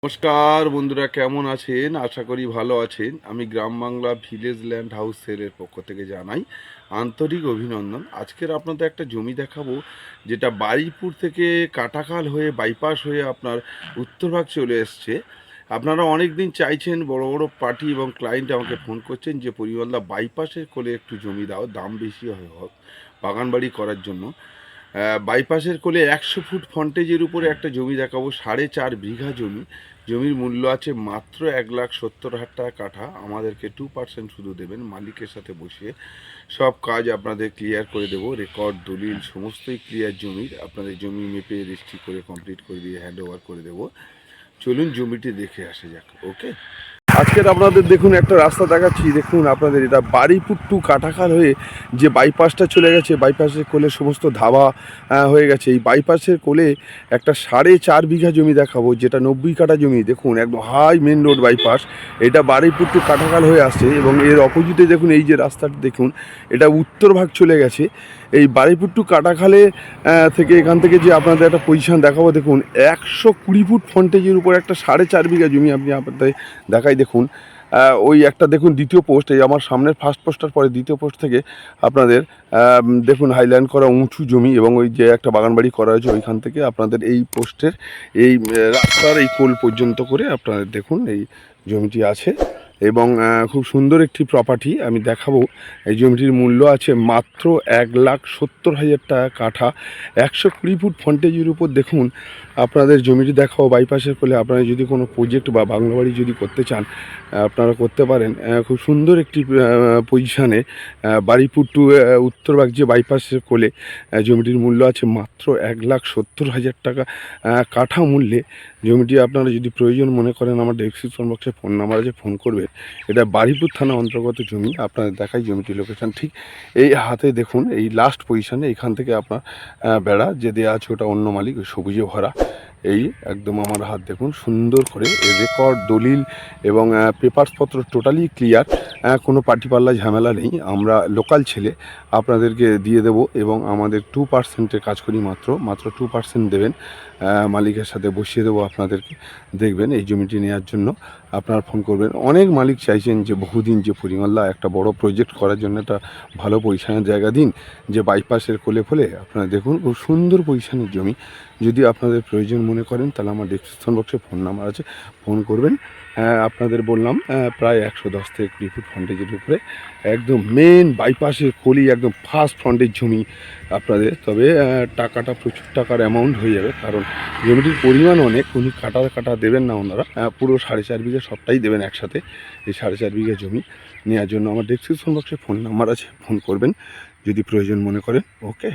নমস্কার বন্ধুরা, কেমন আছেন? আশা করি ভালো আছেন। আমি গ্রাম বাংলা ভিলেজ ল্যান্ড হাউস সেলের পক্ষ থেকে জানাই আন্তরিক অভিনন্দন। আজকের আপনাদের একটা জমি দেখাবো, যেটা বারুইপুর থেকে কাটাখাল হয়ে বাইপাস হয়ে আপনার উত্তরভাগ চলে এসছে। আপনারা অনেক দিন চাইছেন, বড় বড় পার্টি এবং ক্লায়েন্ট আমাকে ফোন করছেন যে পরিমলদা বাইপাসের কোলে একটু জমি দাও, দাম বেশি হয় হোক বাগান বাড়ি করার জন্য। বাইপাসের কোলে 100 ফুট ফ্রন্টেজের উপরে একটা জমি দেখাবো, 4.5 বিঘা জমি। জমির মূল্য আছে মাত্র 1,70,000 টাকা কাঠা। আমাদেরকে 2% শুধু দেবেন, মালিকের সাথে বসিয়ে সব কাজ আপনাদের ক্লিয়ার করে দেবো। রেকর্ড দলিল সমস্তই ক্লিয়ার জমির। আপনাদের জমি মেপে রেজিস্ট্রি করে কমপ্লিট করে দিয়ে হ্যান্ড ওভার করে দেবো। চলুন জমিটি দেখে আসা যাক। ওকে, আজকের আপনাদের দেখুন একটা রাস্তা দেখাচ্ছি। দেখুন আপনাদের এটা বারুইপুর টু কাটাখাল হয়ে যে বাইপাসটা চলে গেছে, বাইপাসের কোলে সমস্ত ধাবা হয়ে গেছে। এই বাইপাসের কোলে একটা 4.5 বিঘা জমি দেখাবো, যেটা 90 কাঠা জমি। দেখুন একদম হাই মেন রোড বাইপাস, এটা বারুইপুর টু কাটাখাল হয়ে আসছে। এবং এর অপোজিটে দেখুন এই যে রাস্তাটা দেখুন, এটা উত্তর ভাগ চলে গেছে। এই বারুইপুর টু কাটাখালে থেকে এখান থেকে যে আপনাদের একটা পজিশন দেখাবো, দেখুন 120 ফুট ফ্রন্টেজের উপর একটা 4.5 বিঘা জমি আপনি আপনাদের দেখাই। দেখুন ওই একটা দেখুন দ্বিতীয় পোস্ট, এই আমার সামনের ফার্স্ট পোস্টার পরে দ্বিতীয় পোস্ট থেকে আপনাদের দেখুন হাইলাইন করা উঁচু জমি, এবং ওই যে একটা বাগানবাড়ি করা হয়েছে ওইখান থেকে আপনাদের এই পোস্টের এই রাস্তার এই কোল পর্যন্ত করে আপনাদের দেখুন এই জমিটি আছে। এবং খুব সুন্দর একটি প্রপার্টি আমি দেখাবো। এই জমিটির মূল্য আছে মাত্র 1,70,000 টাকা কাঠা। 120 ফুট ফ্রন্টেজের উপর দেখুন আপনাদের জমিটি দেখাবো বাইপাসের কোলে। আপনারা যদি কোনো প্রজেক্ট বা বাংলা বাড়ি যদি করতে চান আপনারা করতে পারেন। খুব সুন্দর একটি পজিশানে বারুইপুর টু উত্তরভাগ যে বাইপাসের কোলে জমিটির মূল্য আছে মাত্র 1,70,000 টাকা কাঠা মূল্যে। জমিটি আপনারা যদি প্রয়োজন মনে করেন আমার ডেসক্রিপশন বক্সে ফোন নাম্বার আছে, ফোন করবেন। এটা বারুইপুর থানা অন্তর্গত জমি। আপনাদের দেখাই জমিটির লোকেশান ঠিক এই হাতে দেখুন, এই লাস্ট পজিশানে এখান থেকে আপনার বেড়া যে দেওয়া আছে ওটা অন্য মালিক, ওই সবুজে ভরা। এই একদম আমার হাত দেখুন সুন্দর করে রেকর্ড দলিল এবং পেপারসপত্র টোটালি ক্লিয়ার। কোনো পার্টিপাল্লা ঝামেলা নেই। আমরা লোকাল ছেলে আপনাদেরকে দিয়ে দেব, এবং আমাদের 2%-এর কাজ করি। মাত্র 2% দেবেন, মালিকের সাথে বসিয়ে দেবো আপনাদেরকে। দেখবেন এই জমিটি নেওয়ার জন্য আপনারা ফোন করবেন। অনেক মালিক চাইছেন যে বহুদিন যে পরিমলদা একটা বড় প্রজেক্ট করার জন্য একটা ভালো পজিশনের জায়গা দিন, যে বাইপাসের কোলে ফলে। আপনারা দেখুন খুব সুন্দর পজিশনের জমি। যদি আপনাদের প্রয়োজন মনে করেন তাহলে আমার ডেসক্রিপশন বক্সে ফোন নাম্বার আছে, ফোন করবেন। আপনাদের বললাম প্রায় 110 থেকে 20 ফুট ফ্রন্টেজের উপরে একদম মেন বাইপাসের কলি, একদম ফার্স্ট ফ্রন্টের জমি আপনাদের। তবে টাকাটা প্রচুর টাকার অ্যামাউন্ট হয়ে যাবে, কারণ জমিটির পরিমাণ অনেক। উনি কাটা দেবেন না ওনারা, পুরো 4.5 বিঘা সবটাই দেবেন একসাথে। এই 4.5 বিঘা জমি নেওয়ার জন্য আমার ডেসক্রিপশন বক্সে ফোন নাম্বার আছে, ফোন করবেন যদি প্রয়োজন মনে করেন। ওকে।